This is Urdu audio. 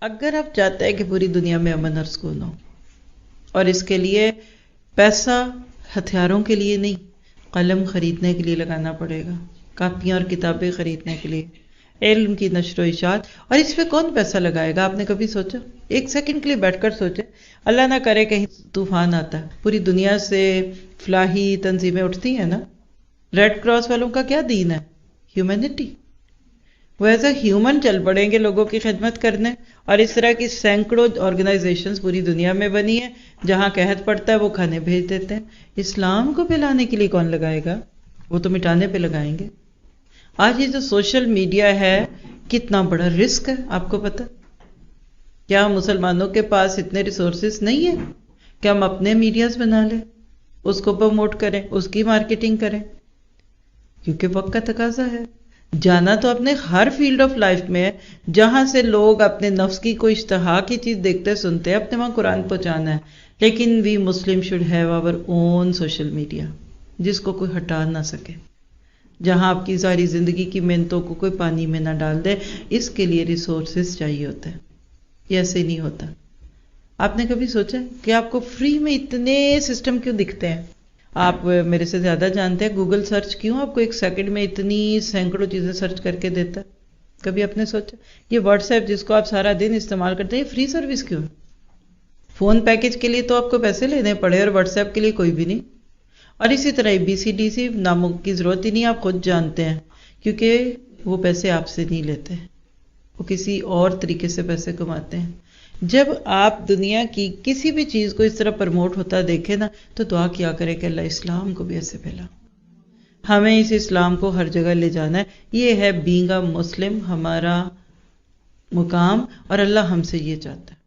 اگر آپ چاہتے ہیں کہ پوری دنیا میں امن اور سکون ہو، اور اس کے لیے پیسہ ہتھیاروں کے لیے نہیں، قلم خریدنے کے لیے لگانا پڑے گا، کاپیاں اور کتابیں خریدنے کے لیے، علم کی نشر و اشاعت. اور اس پہ کون پیسہ لگائے گا؟ آپ نے کبھی سوچا؟ ایک سیکنڈ کے لیے بیٹھ کر سوچے. اللہ نہ کرے کہیں طوفان آتا ہے، پوری دنیا سے فلاحی تنظیمیں اٹھتی ہیں نا. ریڈ کراس والوں کا کیا دین ہے؟ ہیومینٹی. وہ ایز اے ہیومن چل پڑیں گے لوگوں کی خدمت کرنے. اور اس طرح کی سینکڑوں آرگنائزیشنز پوری دنیا میں بنی ہیں، جہاں قحط پڑتا ہے وہ کھانے بھیج دیتے ہیں. اسلام کو پھیلانے کے لیے کون لگائے گا؟ وہ تو مٹانے پہ لگائیں گے. آج یہ جو سوشل میڈیا ہے کتنا بڑا رسک ہے، آپ کو پتہ؟ کیا مسلمانوں کے پاس اتنے ریسورسز نہیں ہیں کہ ہم اپنے میڈیاز بنا لیں، اس کو پروموٹ کریں، اس کی مارکیٹنگ کریں؟ کیونکہ وقت کا تقاضا ہے. جانا تو اپنے ہر فیلڈ آف لائف میں ہے. جہاں سے لوگ اپنے نفس کی کوئی اشتہا کی چیز دیکھتے سنتے ہیں، اپنے وہاں قرآن پہنچانا ہے. لیکن we Muslim should have our own social media, جس کو کوئی ہٹا نہ سکے، جہاں آپ کی ساری زندگی کی محنتوں کو کوئی پانی میں نہ ڈال دے. اس کے لیے ریسورسز چاہیے ہوتے ہیں، یہ ایسے نہیں ہوتا. آپ نے کبھی سوچا کہ آپ کو فری میں اتنے سسٹم کیوں دکھتے ہیں؟ آپ میرے سے زیادہ جانتے ہیں گوگل سرچ کیوں آپ کو ایک سیکنڈ میں اتنی سینکڑوں چیزیں سرچ کر کے دیتا ہے. کبھی آپ نے سوچا یہ واٹس ایپ جس کو آپ سارا دن استعمال کرتے ہیں، یہ فری سروس کیوں ہے؟ فون پیکج کے لیے تو آپ کو پیسے لینے پڑے اور واٹس ایپ کے لیے کوئی بھی نہیں. اور اسی طرح BCDC ناموں کی ضرورت ہی نہیں، آپ خود جانتے ہیں، کیونکہ وہ پیسے آپ سے نہیں لیتے، وہ کسی اور طریقے سے پیسے کماتے ہیں. جب آپ دنیا کی کسی بھی چیز کو اس طرح پروموٹ ہوتا دیکھیں نا، تو دعا کیا کرے کہ اللہ اسلام کو بھی ایسے پھیلا. ہمیں اس اسلام کو ہر جگہ لے جانا ہے. یہ ہے بینگ اے مسلم، ہمارا مقام، اور اللہ ہم سے یہ چاہتا ہے.